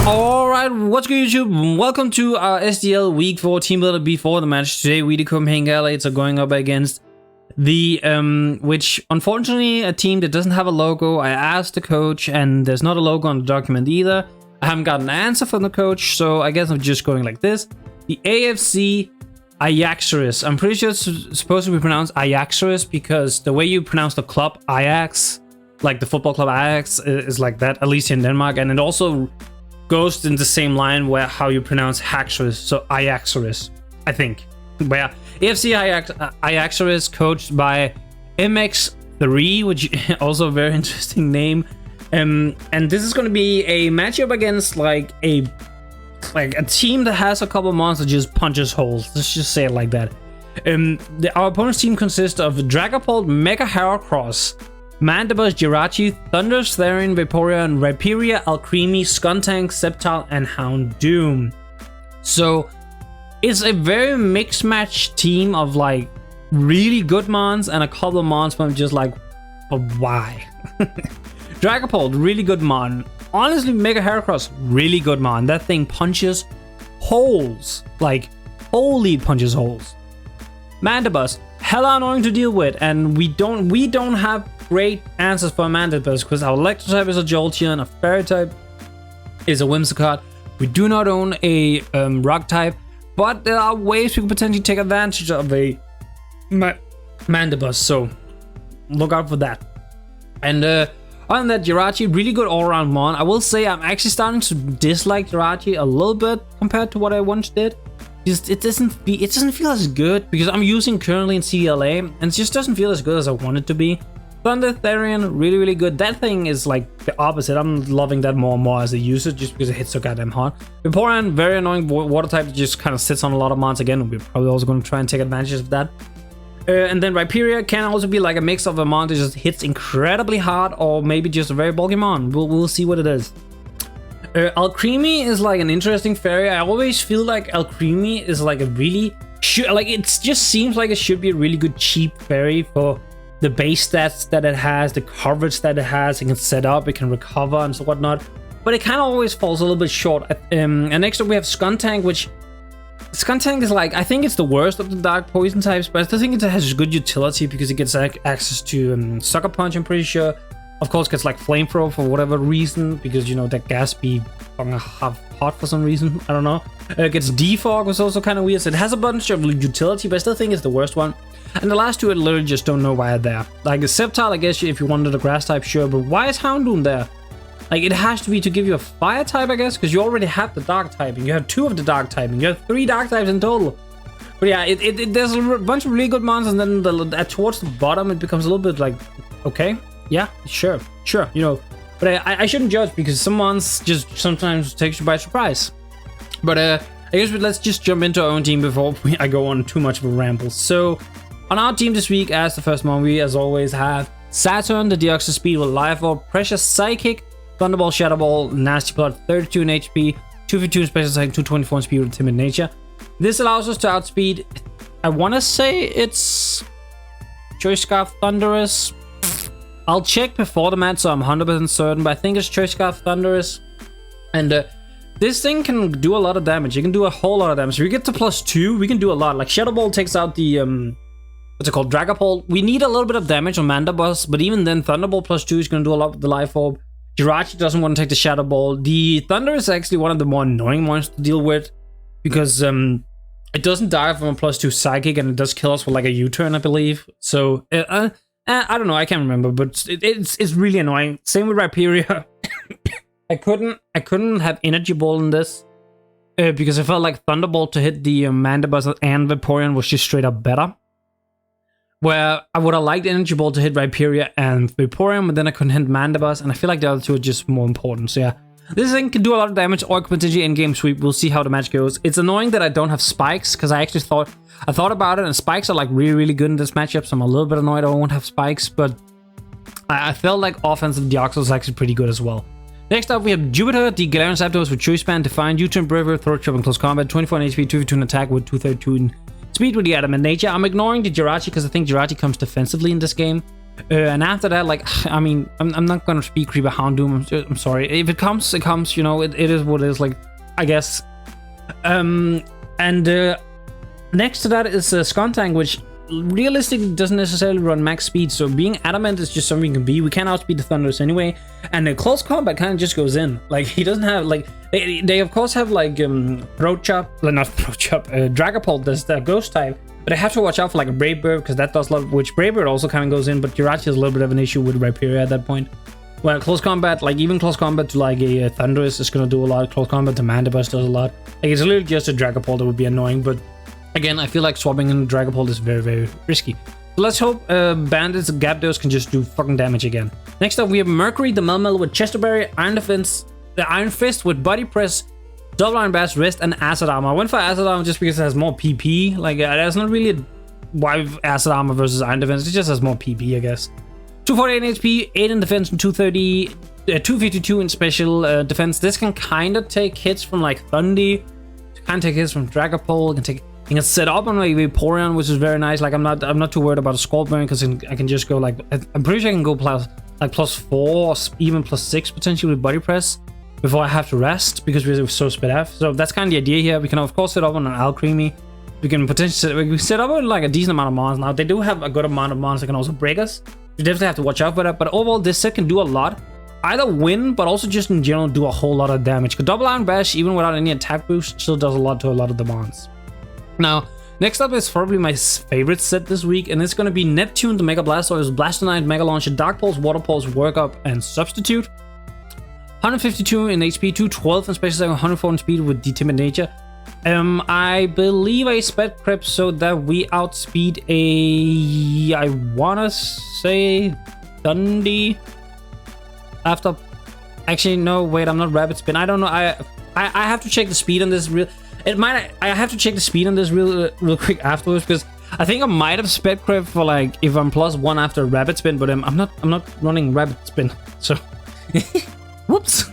Alright, what's good YouTube? Welcome to our SDL Week 4 Teambuilder before the match. Today we the PokemonScarlet are going up against the, which unfortunately a team that doesn't have a logo. I asked the coach and there's not a logo on the document either. I haven't gotten an answer from the coach, so I guess I'm just going like this. The AFC Ajaxorus. I'm pretty sure it's supposed to be pronounced Ajaxorus because the way you pronounce the club Ajax, like the football club Ajax, is like that, at least in Denmark, and it also goes in the same line where how you pronounce Haxorus, so Ajaxorus, I think. Where AFC Ajaxorus, coached by MX3, which also a very interesting name. And this is going to be a matchup against like a team that has a couple monsters that just punches holes. Let's just say it like that. Our opponent's team consists of DRAGAPULT, Mega Heracross, Mandibus, Jirachi, Thundurus, Therian, Vaporeon, Rhyperior, Alcremie, Skuntank, Sceptile, and Houndoom. So it's a very mixed match team of like really good mons and a couple of mons but I'm just like, but why? DRAGAPULT, really good mon. Honestly, Mega Heracross, really good mon. That thing punches holes. Like, holy punches holes. Mandibus, hella annoying to deal with, and we don't have great answers for Mandibus because our electric type is a Jolteon, a fairy type is a Whimsicott. We do not own a rock type, but there are ways we could potentially take advantage of a Mandibus, so look out for that. And other than that, Jirachi, really good all-around mon. I will say I'm actually starting to dislike Jirachi a little bit compared to what I once did. It doesn't feel as good because I'm using currently in CDLA and it just doesn't feel as good as I want it to be. Thunder, Therian, really good. That thing is like the opposite. I'm loving that more and more as a user just because it hits so goddamn hard. Vaporeon, very annoying water type that just kind of sits on a lot of mons again. We're probably also going to try and take advantage of that. And then Rhyperior can also be like a mix of a mon that just hits incredibly hard or maybe just a very bulky mon. We'll see what it is. Alcremie is like an interesting fairy. I always feel like Alcremie is like a really it just seems like it should be a really good cheap fairy for the base stats that it has, the coverage that it has. It can set up, it can recover and so whatnot, but it kind of always falls a little bit short. And next up we have Skuntank, which Skuntank is like, I think it's the worst of the dark poison types, but I still think it has good utility because it gets access to Sucker Punch, I'm pretty sure. Of course, gets like Flamethrower for whatever reason, because you know that gas be half hot for some reason. I don't know. It gets Defog, was also kind of weird. So it has a bunch of utility, but I still think it's the worst one. And the last two, I literally just don't know why they're there. Like a Sceptile, I guess if you wanted a grass type, sure, but why is Houndoom there? Like it has to be to give you a fire type, I guess, because you already have the dark typing. You have two of the dark typing. You have 3 dark types in total. But yeah, there's a bunch of really good monsters, and then towards the bottom, it becomes a little bit like, okay. Yeah, sure, you know, but I shouldn't judge because some months just sometimes takes you by surprise. But I guess let's just jump into our own team before I go on too much of a ramble. So on our team this week, as the first one, we as always have Saturn, the Deoxys Speed with Life Orb, Precious Psychic, Thunderbolt, Shadow Ball, Nasty Plot, 32 in HP, 252 in Special Attack, 224 in Speed with Timid Nature. This allows us to outspeed, I want to say it's Choice Scarf Thundurus. I'll check before the match, so I'm 100% certain, but I think it's Choice Scarf Thundurus. And this thing can do a lot of damage. It can do a whole lot of damage. If we get to +2, we can do a lot. Like Shadow Ball takes out the, what's it called, DRAGAPULT. We need a little bit of damage on Mandibus, but even then, Thunderbolt +2 is going to do a lot with the Life Orb. Jirachi doesn't want to take the Shadow Ball. The Thunder is actually one of the more annoying ones to deal with, because it doesn't die from a +2 Psychic, and it does kill us with like a U-turn, I believe. So, I don't know, I can't remember, but it's really annoying. Same with Rhyperior. I couldn't have Energy Ball in this because I felt like Thunderbolt to hit the Mandibus and Vaporeon was just straight up better. Where I would have liked Energy Ball to hit Rhyperior and Vaporeon, but then I couldn't hit Mandibus, and I feel like the other two are just more important. So yeah, this thing can do a lot of damage or potentially in-game sweep. We'll see how the match goes. It's annoying that I don't have spikes because I actually thought about it, and spikes are like really good in this matchup, so I'm a little bit annoyed I won't have spikes, but I felt like offensive Deoxys was actually pretty good as well. Next up, we have Jupiter, the Galarian Zapdos with Choice Band, Defiant, U-turn, Braver, Throat Chop, and Close Combat, 24 in HP, 2v2 in attack with 232 in speed with the Adamant Nature. I'm ignoring the Jirachi because I think Jirachi comes defensively in this game. And after that, like, I mean, I'm not gonna speak Creeper Houndoom. I'm sorry. If it comes, it comes. You know, it is what it is. Like, I guess. Next to that is Skuntank, which realistically doesn't necessarily run max speed. So being adamant is just something you can be. We can't outspeed the Thunderous anyway. And the close combat kind of just goes in. Like, he doesn't have like they of course have like Throat Chop, not Throat Chop, Dragapult. That's the Ghost type. But I have to watch out for like a Brave Bird because that does a lot. Which Brave Bird also kind of goes in. But Jirachi has a little bit of an issue with Rhyperior at that point. Well, close combat, like even close combat to like a Thunderous is gonna do a lot. Close combat to Mandibus does a lot. Like, it's literally just a Dragapult that would be annoying, but again, I feel like swapping in Dragapult is very, very risky. So let's hope Bandits and Gyarados can just do fucking damage again. Next up, we have Mercury, the Melmetal with Chesterberry, Iron Defense, the Iron Fist with Body Press, Double Iron Bash, Wrist, and Acid Armor. I went for Acid Armor just because it has more PP. Like, that's not really why Acid Armor versus Iron Defense. It just has more PP, I guess. 248 HP, 8 in defense, and 252 in special defense. This can kind of take hits from like Thundy. Can take hits from Dragapult. You can set up on like Vaporeon, which is very nice. Like, I'm not too worried about a Scald Burn because I can just go like, I'm pretty sure I can go +4 or even +6 potentially with Body Press before I have to rest because we're so sped F. So that's kind of the idea here. We can of course set up on an Alcremie. We can potentially set up on like a decent amount of mons. Now they do have a good amount of mons that can also break us. You definitely have to watch out for that. But overall, this set can do a lot. Either win, but also just in general do a whole lot of damage. Because Double Iron Bash, even without any attack boost, still does a lot to a lot of the mons. Now, next up is probably my favorite set this week, and it's going to be Neptune, the Mega Blastoise, Blastonite, Mega Launcher, Dark Pulse, Water Pulse, Work Up, and Substitute. 152 in HP, 212 in Special Attack, 104 in Speed with Timid Nature. I believe I sped Crep so that we outspeed I wanna say Dundee. After, actually no, wait, I'm not Rapid Spin. I don't know. I have to check the speed on this real. I have to check the speed on this real quick afterwards because I think I might have sped Crep for like if I'm +1 after Rapid Spin, but I'm not running Rapid Spin, so whoops.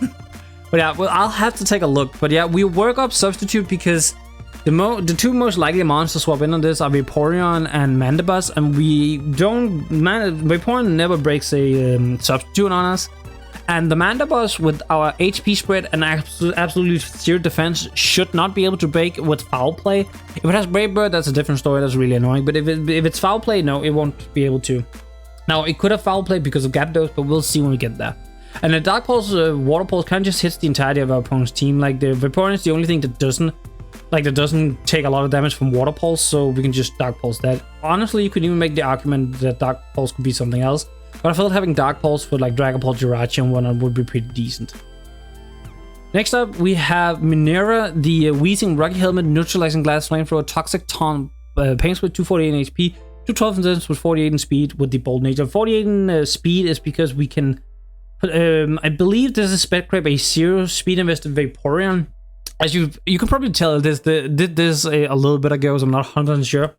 But yeah, well, I'll have to take a look. But yeah, we Work Up Substitute because the two most likely mons to swap in on this are Vaporeon and Mandibus, and we don't. Vaporeon never breaks a substitute on us, and the Mandibus with our HP spread and absolutely zero defense should not be able to break with Foul Play. If it has Brave Bird, that's a different story. That's really annoying. But if it's Foul Play, no, it won't be able to. Now it could have Foul Play because of Gyarados, but we'll see when we get there. And the Dark Pulse, Water Pulse kind of just hits the entirety of our opponent's team. Like, the Vaporeon is the only thing that doesn't take a lot of damage from Water Pulse, so we can just Dark Pulse that. Honestly, you could even make the argument that Dark Pulse could be something else. But I felt having Dark Pulse for like Dragapult, Jirachi, and whatnot would be pretty decent. Next up, we have Minera, the Weezing Rocky Helmet, Neutralizing Glass, Flamethrower, Toxic Taunt, Pain Split, 248 in HP, 212 in defense with 48 in speed with the Bold Nature. 48 in speed is because we can. I believe this is Sped Crab, a 0 speed invested Vaporeon. As you can probably tell, did this a little bit ago, so I'm not 100% sure.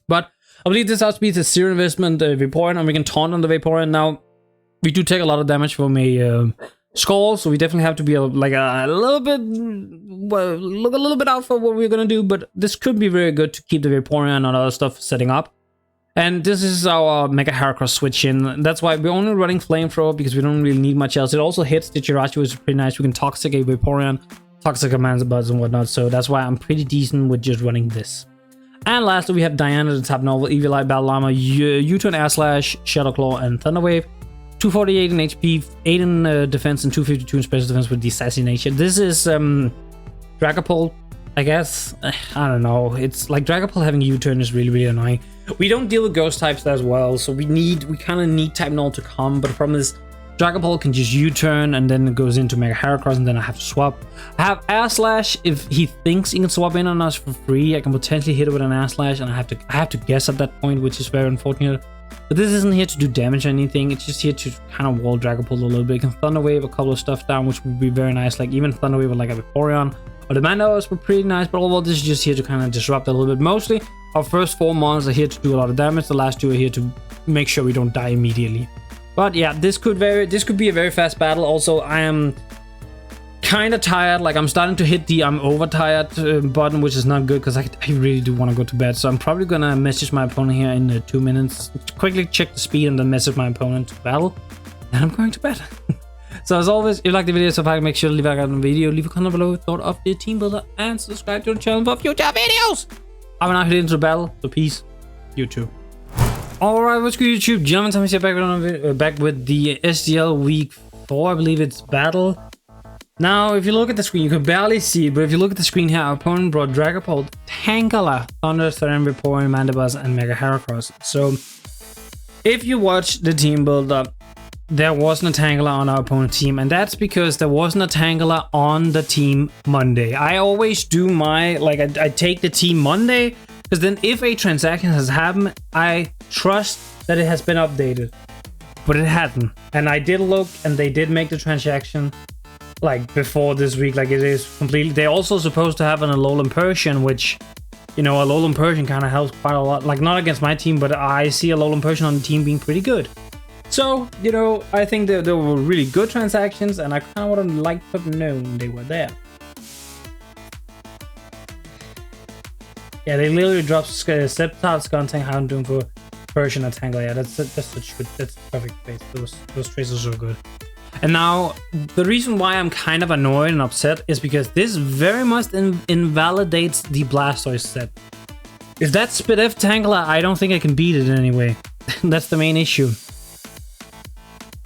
But I believe this outspeeds a 0 investment Vaporeon, and we can taunt on the Vaporeon. Now, we do take a lot of damage from a Skull, so we definitely have to be a little bit, look a little bit out for what we're gonna do. But this could be very good to keep the Vaporeon and other stuff setting up. And this is our Mega Heracross switch in. That's why we're only running Flamethrower because we don't really need much else. It also hits the Jirachi, which is pretty nice. We can Toxic a Vaporeon, Toxic a Mandibus and whatnot. So that's why I'm pretty decent with just running this. And lastly, we have Diana, the top novel, Eviolite, Battle Armor, U-Turn, Air Slash, Shadow Claw, and Thunder Wave. 248 in HP, 8 in defense, and 252 in special defense with the Sassy Nature. This is Dragapult, I guess. I don't know. It's like Dragapult having U-Turn is really, really annoying. We don't deal with ghost types as well, so we kind of need Type Null to come, but the problem is Dragapult can just U-turn and then it goes into Mega Heracross and then I have to swap. I have Air Slash. If he thinks he can swap in on us for free, I can potentially hit it with an Air Slash, and I have to guess at that point, which is very unfortunate. But this isn't here to do damage or anything, it's just here to kind of wall Dragapult a little bit. You can Thunder Wave a couple of stuff down, which would be very nice, like even Thunder Wave with like a Vaporeon. Or the Mandos were pretty nice, but overall this is just here to kind of disrupt a little bit. Mostly, our first 4 mons are here to do a lot of damage, the last 2 are here to make sure we don't die immediately. But yeah, this could be a very fast battle. Also, I am kind of tired. Like, I'm starting to hit the I'm overtired button, which is not good because I really do want to go to bed. So I'm probably gonna message my opponent here in 2 minutes. Quickly check the speed and then message my opponent to battle. And I'm going to bed. So as always, if you like the video so far, make sure to leave a like on the video, leave a comment below with thought of the team builder, and subscribe to the channel for future videos. I will now head into battle. So peace, YouTube. Alright, what's good, YouTube? Gentlemen, Thomas here back with the SDL week 4, I believe it's battle. Now, if you look at the screen, you can barely see it, but if you look at the screen here, our opponent brought DRAGAPULT, Tangela, Thunder, Vaporeon, Mandibuzz, and Mega Heracross. So, if you watch the team builder, there wasn't a Tangela on our opponent's team, and that's because there wasn't a Tangela on the team Monday. I always do my, like, I take the team Monday, because then if a transaction has happened, I trust that it has been updated. But it hadn't. And I did look, and they did make the transaction like before this week. Like, it is completely. They're also supposed to have an Alolan Persian, which, you know, Alolan Persian kind of helps quite a lot. Like, not against my team, but I see Alolan Persian on the team being pretty good. So, you know, I think that there were really good transactions, and I kind of would have liked to have known they were there. Yeah, they literally dropped Sceptile, Skuntank, Houndoom for Persian and Tangela. Yeah, that's such good. That's perfect face. Those traits are so good. And now, the reason why I'm kind of annoyed and upset is because this very much invalidates the Blastoise set. If that's Spit F Tangela, I don't think I can beat it in any way. That's the main issue.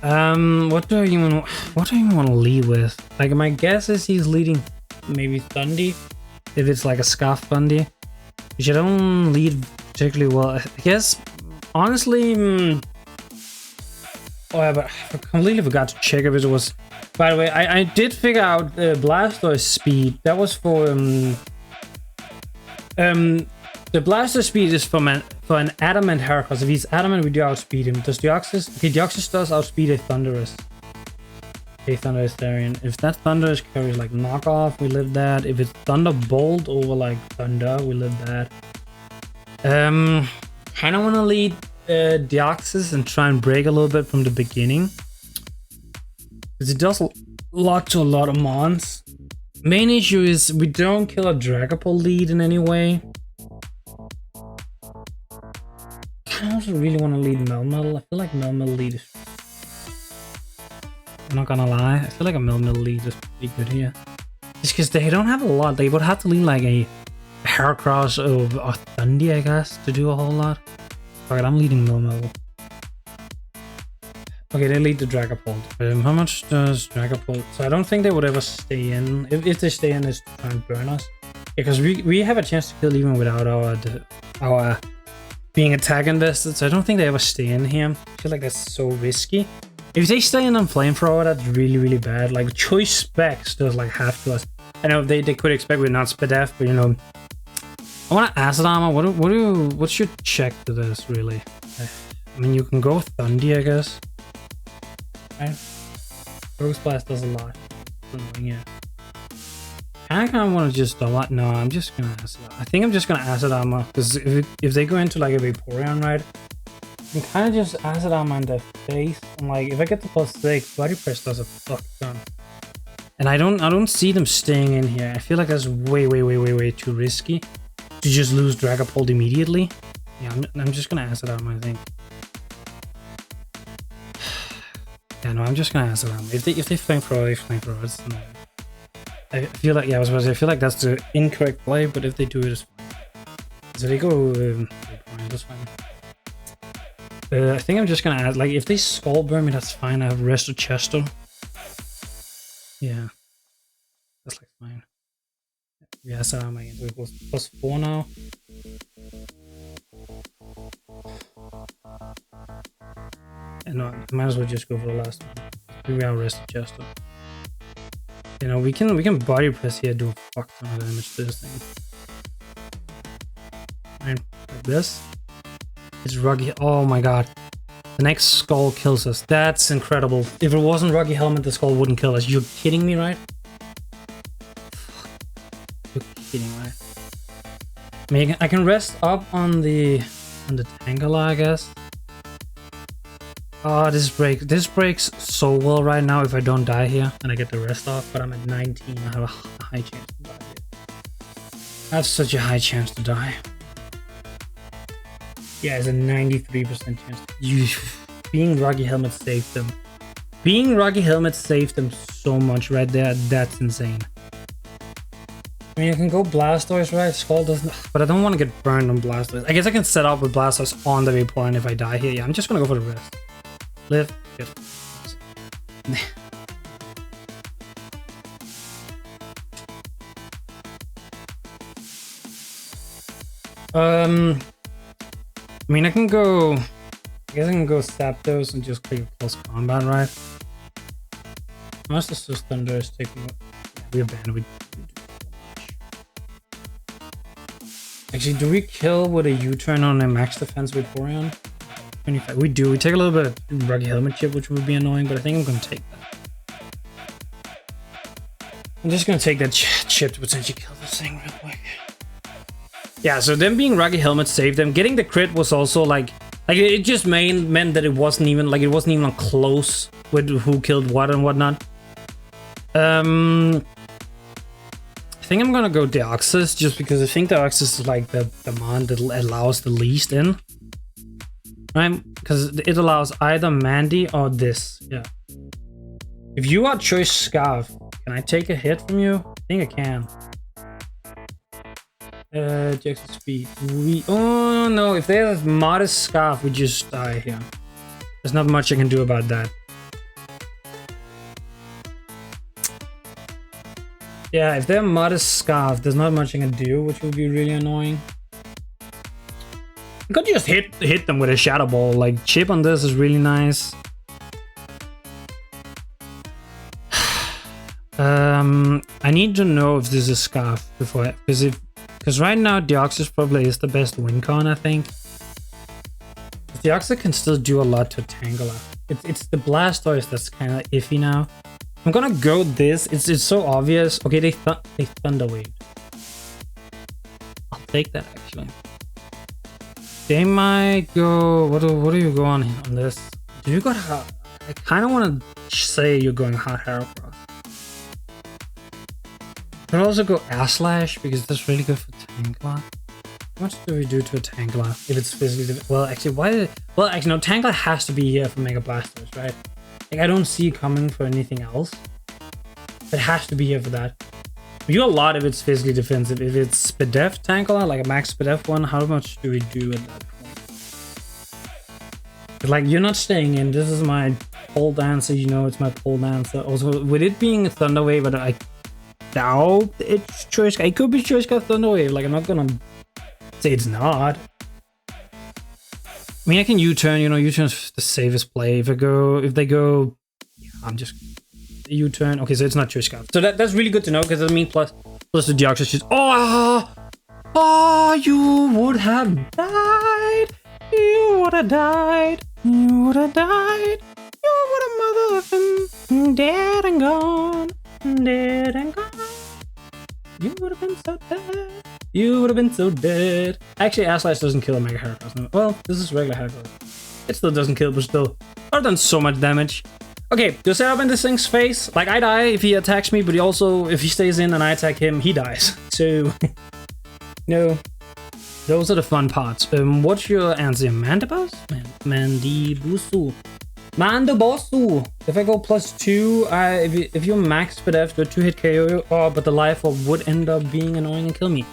What do I even want to lead with? Like, my guess is he's leading maybe Thundy, if it's like a Scarf Thundy, which I don't lead particularly well. I guess, honestly, oh yeah, but I completely forgot to check if it was. By the way, I did figure out the Blastoise speed. That was for the Blastoise speed is for an Adamant Heracross. If he's Adamant, we do outspeed him. Does Deoxys? Okay, Deoxys does outspeed a Thundurus. A Thundurus Therian. If that Thundurus carries like knockoff, we live that. If it's Thunderbolt over like Thunder, we live that. Kind of want to lead Deoxys and try and break a little bit from the beginning, because it does a lot to a lot of mons. Main issue is we don't kill a DRAGAPULT lead in any way. I also really want to lead Melmetal. I feel like Melmetal lead is... I'm not gonna lie, I feel like a Melmetal lead is pretty good here. Just because they don't have a lot. They would have to lead like a Heracross or Thundy, I guess, to do a whole lot. Alright, I'm leading Melmetal. Okay, they lead the DRAGAPULT. How much does DRAGAPULT? So I don't think they would ever stay in. If they stay in, it's to try and burn us. Because we have a chance to kill even without our being attack invested. So I don't think they ever stay in here. I feel like that's so risky. If they stay in on Flamethrower, that's really, really bad. Like, Choice Specs does like half to us. I know they could expect we're not Spit F, but you know, I want to Acid Armor. What's your check to this, really? I mean, you can go with Thundy, I guess. Right? Rogue Splash does a lot. Yeah. I kind of want to just double. No, I'm just gonna Acid Armor. I think I'm just gonna Acid Armor, because if they go into like a Vaporeon, right? I can kind of just Acid Armor in their face. And like, if I get the +6, Body Press does a fuck ton. And I don't see them staying in here. I feel like that's way too risky to just lose DRAGAPULT immediately. Yeah, I'm just gonna Acid Armor, I think. Yeah, no, I'm just gonna Acid Armor. If they flamethrower, it's not. I feel like, yeah, I was about to say, I feel like that's the incorrect play, but if they do it, it's fine. So they go, that's fine. I think I'm just gonna add, like, if they Skull Burn me, that's fine. I have Resto Chesto. Yeah. That's like fine. Yeah, so I'm like, it goes +4 now. And no, I might as well just go for the last one. We are Resto Chesto. You know, we can Body Press here, do a fuck ton of damage to this thing. Right, like this. It's Ruggy. Oh my god. The next Skull kills us. That's incredible. If it wasn't Ruggy Helmet, the Skull wouldn't kill us. You're kidding me, right? You're kidding, right? I mean, I can rest up on the Tangela, I guess. Oh, this breaks so well right now if I don't die here and I get the rest off, but I'm at 19. I have a high chance to die here. I have such a high chance to die. Yeah, it's a 93% chance. Being Rocky Helmet saved them. Being Rocky Helmet saved them so much right there. That's insane. I mean, you can go Blastoise, right? Skull doesn't... But I don't want to get burned on Blastoise. I guess I can set up with Blastoise on the waypoint if I die here. Yeah, I'm just going to go for the rest. Live. Good. I mean, I can go... I guess I can go Zapdos and just click close combat, right? Master System is taking... We abandon. We Actually, do we kill with a U-turn on a max defense with Boreon? 25. We do. We take a little bit of Rocky Helmet chip, which would be annoying, but I think I'm going to take that. I'm just going to take that chip to potentially kill this thing real quick. Yeah, so them being Rocky Helmet saved them. Getting the crit was also like it just meant that it wasn't even close with who killed what and whatnot. I think I'm gonna go Deoxys just because I think Deoxys is like the mon that allows the least in. Right? Because it allows either Mandy or this. Yeah. If you are Choice Scarf, can I take a hit from you? I think I can. Jackson speed. Oh no, if there's modest Scarf, we just die here. There's not much I can do about that. Yeah, if they're modest Scarf, there's not much I can do, which would be really annoying. I could just hit them with a Shadow Ball. Like, chip on this is really nice. I need to know if this is Scarf before, because right now Deoxys probably is the best win con, I think. Deoxys can still do a lot to Tangela. It's the Blastoise that's kind of iffy now. I'm gonna go this. It's so obvious. Okay, they Thunder Wave. I'll take that actually. They might go. What do you go on this? Do you go hot? I kind of want to say you're going Hot Heracross. Could also go Air Slash because that's really good for Tangela. How much do we do to a Tangela if it's physically? Well, actually, well, actually, no. Tangela has to be here for Mega Blastoise, right? Like, I don't see it coming for anything else. It has to be here for that. We do a lot if it's physically defensive. If it's Spadef Tangela, like a max Spadef one, how much do we do at that point? But like, you're not staying in. This is my pole dancer, you know, it's my pole dancer. Also, with it being a Thunder Wave, but I doubt it's Choice. It could be Choice Scarf Thunder Wave. Like, I'm not gonna say it's not. I mean, I can U-turn, you know, U-turn's the safest play. If they go, yeah, I'm just U-turn. Okay, so it's not Choice Scarf. So that's really good to know, because I mean, plus the Deoxys just, you would have died. You would have died. You would have died. You would have motherfucking dead and gone. Dead and gone. You would have been so dead. You would have been so dead. Actually, Air Slash doesn't kill a Mega Heracross. No. Well, this is regular Heracross. It still doesn't kill, but still. I've done so much damage. Okay, to set up in this thing's face. Like, I die if he attacks me, but he also, if he stays in and I attack him, he dies. So, no. Those are the fun parts. What's your answer? Mandibus? Mandibusu. Mandibusu. If I go +2, if you max Spadef, do a 2-hit KO, but the life orb would end up being annoying and kill me.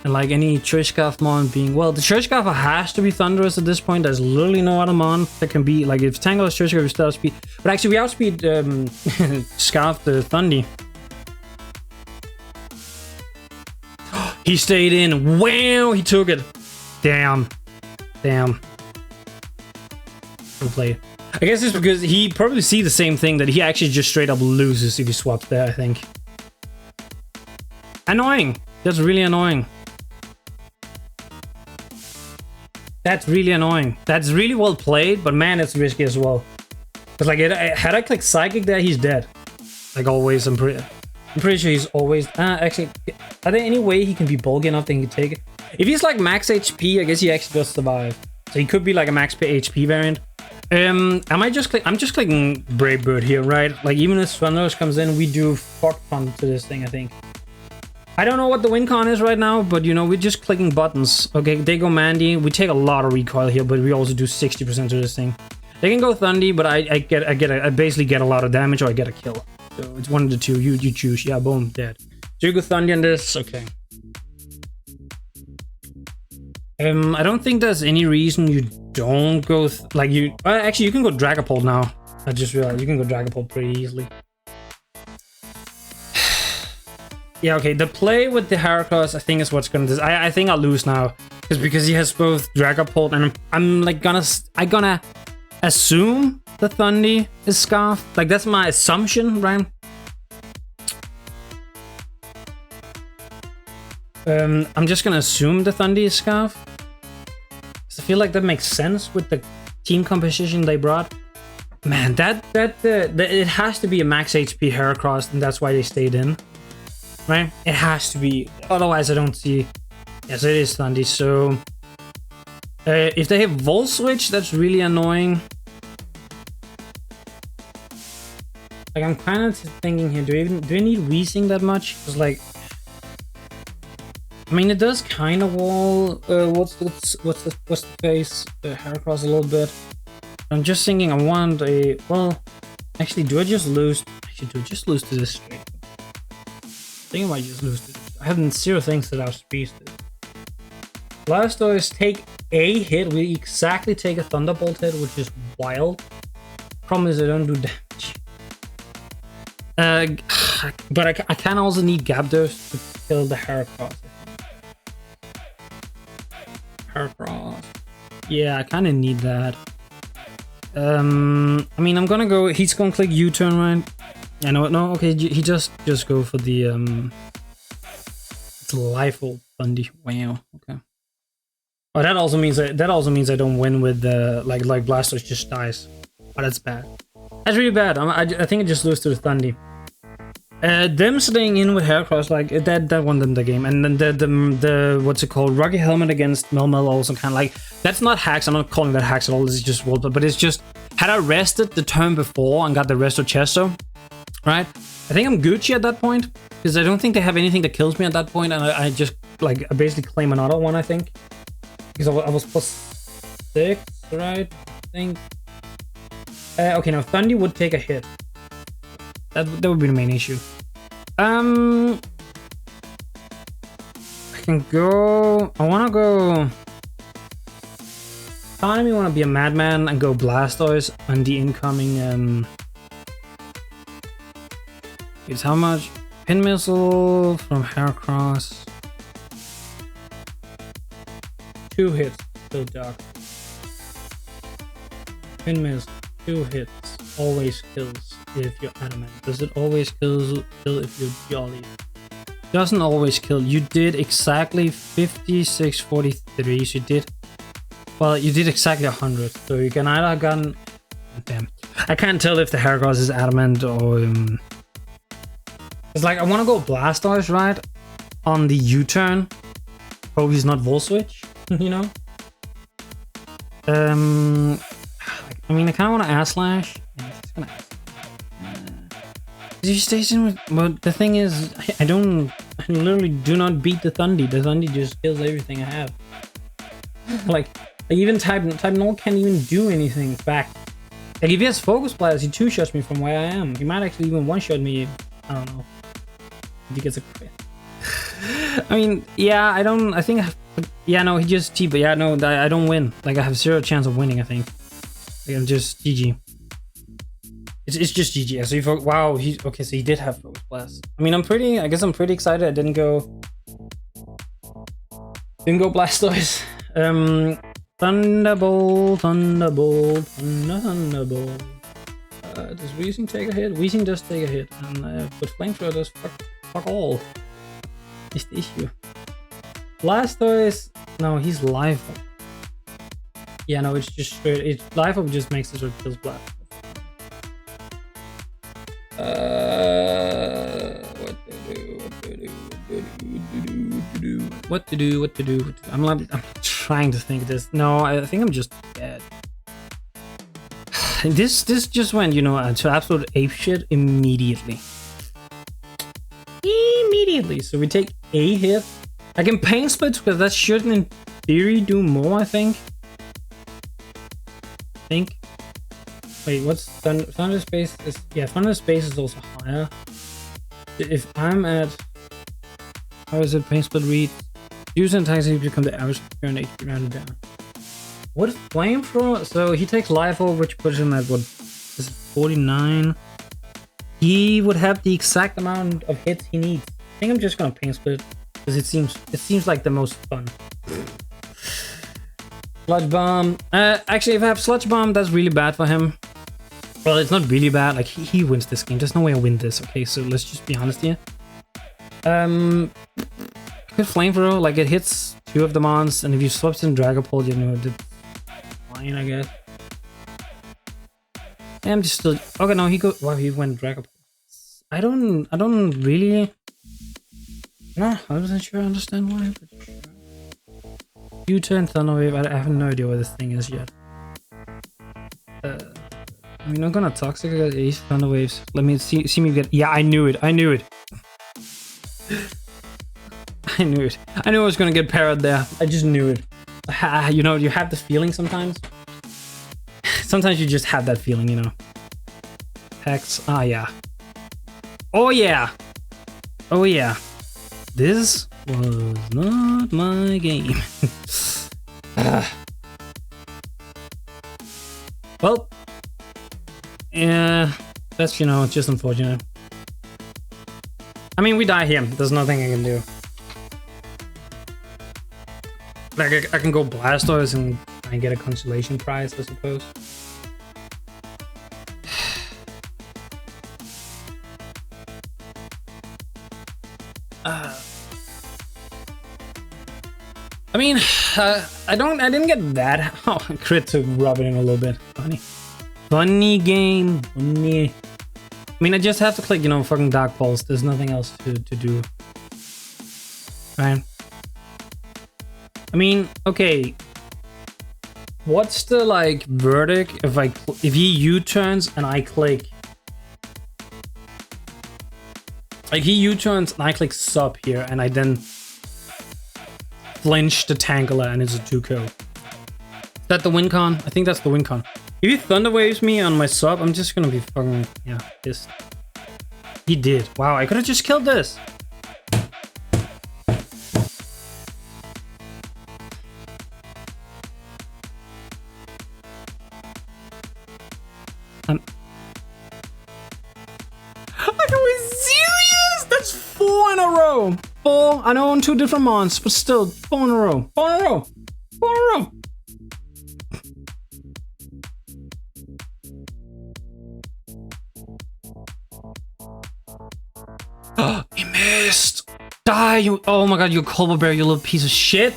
And like any Choice Scarf mon being, well, the Choice Scarf has to be Thunderous at this point. There's literally no other mon that can be, like, if Tangle is Choice Scarf, we still outspeed. But actually, we outspeed Scarf the Thundy. He stayed in. Wow, he took it. Damn. Well played. I guess it's because he probably see the same thing, that he actually just straight up loses if he swaps there, I think. Annoying. That's really annoying. That's really annoying. That's really well played, but man, it's risky as well. Because like, had I clicked Psychic there, he's dead. Like always, I'm pretty sure he's always... actually, are there any way he can be bulky enough that he can take it? If he's like max HP, I guess he actually does survive. So he could be like a max HP variant. I might just click. I'm just clicking Brave Bird here, right? Like even if Swanlos comes in, we do fuck fun to this thing. I think. I don't know what the win con is right now, but you know we're just clicking buttons. Okay, they go Mandy. We take a lot of recoil here, but we also do 60% to this thing. They can go Thundy, but I basically get a lot of damage or I get a kill. So it's one of the two. You choose. Yeah, boom, dead. So you go Thundy on this. Okay. I don't think there's any reason you don't go like you. Actually, you can go Dragapult now. I just realized you can go Dragapult pretty easily. Yeah, okay. The play with the Heracross, I think, is what's gonna. I think I'll lose now because he has both Dragapult and I'm like gonna assume the Thundy is Scarf. Like that's my assumption, right? I'm just gonna assume the Thundy is Scarf. I feel like that makes sense with the team composition they brought. Man, that it has to be a max HP Heracross, and that's why they stayed in, right? It has to be. Otherwise, I don't see. Yes, it is Thundy. So if they have Volt Switch, that's really annoying. Like I'm kind of thinking here, do I need Weezing that much? Because like. I mean, it does kind of wall. What's the face? Heracross a little bit. I'm just thinking. I want a. Well, actually, do I just lose? Actually, do I just lose to this straight? I think I might just lose to this. I have zero things that our speed. Blastoise take a hit. We exactly take a Thunderbolt hit, which is wild. Problem is, I don't do damage. But I can also need Gyarados to kill the Heracross. Heracross. Yeah, I kind of need that. I mean, I'm gonna go. He's gonna click U-turn, right? I know. No, okay. He just go for the It's Life-Orb Thundy. Wow. Okay. Oh, that also means I don't win with the like Blastoise just dies. Oh, that's bad. That's really bad. I think I just lose to the Thundy. Them staying in with Heracross, like that won them the game, and then the what's it called, Rocky Helmet against Melmel also kind of like that's not hacks. I'm not calling that hacks at all. This is just wallpaper, but it's just had I rested the turn before and got the Resto Chesto, right? I think I'm Gucci at that point because I don't think they have anything that kills me at that point, and I just like I basically claim another one. I think because I was +6, right? I think. Okay, now Thundy would take a hit. That would be the main issue. I can go. I want to go. Part of me want to be a madman and go Blastoise on the incoming. It's how much? Pin Missile from Heracross. 2 hits. Still dark. Pin Missile. 2 hits. Always kills if you're adamant. Does it always kill if you're jolly? Doesn't always kill. You did exactly 5643. So you did. Well, you did exactly 100. So you can either gun. Damn. I can't tell if the Heracross is adamant or. It's like I want to go Blastoise right on the U-turn. Hope he's not Volt Switch. You know. I mean, I kind of want to Air Slash. Yeah, just gonna. If you stay in with, but the thing is, I literally do not beat the Thundy. The Thundy just kills everything I have. Like even Type Null can't even do anything back. Like if he has Focus Blast, he 2-shots me from where I am. He might actually even 1-shot me. I don't know. If he gets a crit. I mean, yeah, I don't. I think. Yeah, no, he just cheap. But yeah, no, I don't win. Like I have 0 chance of winning. I think. Like, I'm just GG. It's just GG. So you wow, okay. So he did have Focus Blast. I mean, I guess I'm pretty excited. I didn't go Blastoise. Thunderbolt. Does Weezing take a hit? Weezing does take a hit, and but Flamethrower does fuck all. Is the issue. Blastoise. No, he's live. Yeah, no, it's just straight. Life Up just makes it so it kills Blastoise. What to do? I'm trying to think of this. No, I think I'm just dead. This just went, you know, to absolute apeshit immediately. Immediately. So we take a hit. I can pain split because that shouldn't in theory do more, I think. Wait, what's Thunder Space? Yeah, Thunder Space is also higher. If I'm at... How is it? Pain split read. Use and attacks become the average current HP rounded down. What is Flamethrower? So he takes life over, which puts him at what? Is it 49? He would have the exact amount of hits he needs. I think I'm just gonna pain split because it seems like the most fun. Sludge Bomb. Actually, if I have Sludge Bomb, that's really bad for him. Well, it's not really bad. Like he wins this game. There's no way I win this. Okay, so let's just be honest here. Good Flamethrower. Like it hits 2 of the mons, and if you swap in DRAGAPULT, you know, it's fine, I guess. Yeah, I'm just still. Okay, no, he went DRAGAPULT. I don't really. No, I wasn't sure I understand why. But sure. U-turn Thunder Wave. I have no idea what this thing is yet. I mean, I'm gonna Toxic. I got 8 Thunder Waves. Let me see me get. Yeah, I knew it. I knew it. I knew it. I knew I was gonna get parried there. I just knew it. You know, you have the feeling sometimes. Sometimes you just have that feeling, you know. HEX. Ah, yeah. Oh, yeah. Oh, yeah. This was not my game. Well, yeah, that's, you know, just unfortunate. I mean, we die here. There's nothing I can do. Like, I can go Blastoise and get a consolation prize, I suppose. I mean, I didn't get that. Oh, crit to rub it in a little bit. Funny game. Funny. I mean, I just have to click, you know, fucking Dark Pulse. There's nothing else to do. Right? I mean, okay. What's the, like, verdict if he U-turns and I click? Like, he U-turns and I click sub here and I then flinch the Tangela and it's a 2-ko. Is that the win con? I think that's the win con. If he Thunder Waves me on my sub, I'm just gonna be fucking, yeah, pissed. He did. Wow, I could have just killed this. Are we serious? That's 4 in a row. 4. I know on 2 different mons, but still 4 in a row. 4 in a row. 4 in a row. He missed. Die, you. Oh my god, you Culver Bear, you little piece of shit.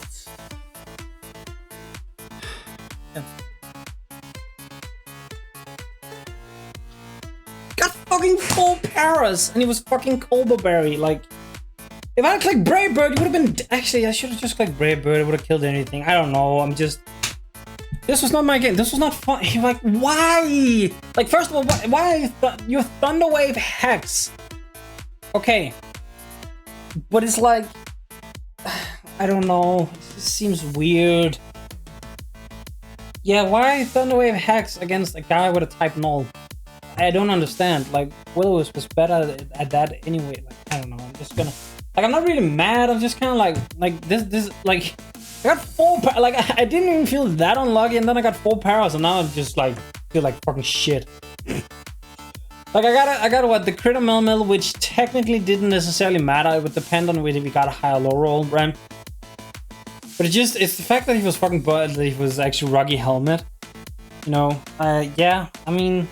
Got fucking 4 paras and he was fucking Culver Berry. Like, if I had clicked Brave Bird, it would have been. Actually, I should have just clicked Brave Bird. It would have killed anything. I don't know. I'm just. This was not my game. This was not fun. Like, why? Like, first of all, why your Thunder Wave HEX? Okay, but it's like, I don't know. It just seems weird. Yeah, why Thunder Wave HEX against a guy with a type null? I don't understand. Like, Willows was better at that anyway. Like, I don't know. I'm just gonna. Like, I'm not really mad. I'm just kind of like this. Like, I got 4. Like, I didn't even feel that unlucky, and then I got 4 paras, and now I just like feel like fucking shit. Like, I got what, the crit Mel, which technically didn't necessarily matter. It would depend on whether we got a high or low roll, right? But it's the fact that he was fucking butt, that he was actually Ruggy Helmet. You know, yeah, I mean,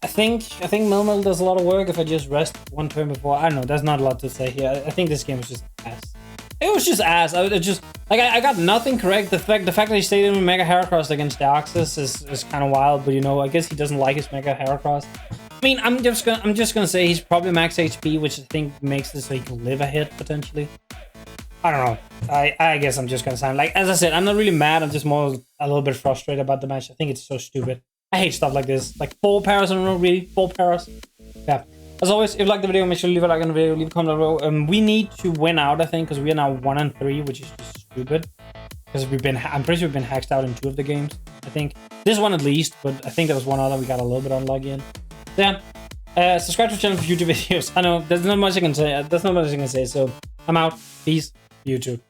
I think Mel does a lot of work if I just rest 1 turn before. I don't know, there's not a lot to say here. I think this game was just ass. It was just ass. I got nothing correct. The fact that he stayed in with Mega Heracross against Deoxys is kind of wild, but you know, I guess he doesn't like his Mega Heracross. I mean, I'm just gonna say he's probably max HP, which I think makes it so he can live a hit potentially. I don't know. I guess I'm just gonna say, like, as I said, I'm not really mad. I'm just more a little bit frustrated about the match. I think it's so stupid. I hate stuff like this. Like 4 paras in a row, really? 4 paras? Yeah. As always, if you like the video, make sure to leave a like on the video, leave a comment below. We need to win out, I think, because we are now 1-3, which is just stupid. Because I'm pretty sure we've been hacked out in 2 of the games, I think. This one at least, but I think there was one other we got a little bit unlucky in. So yeah, subscribe to the channel for future videos. I know, there's not much I can say, so I'm out. Peace, YouTube.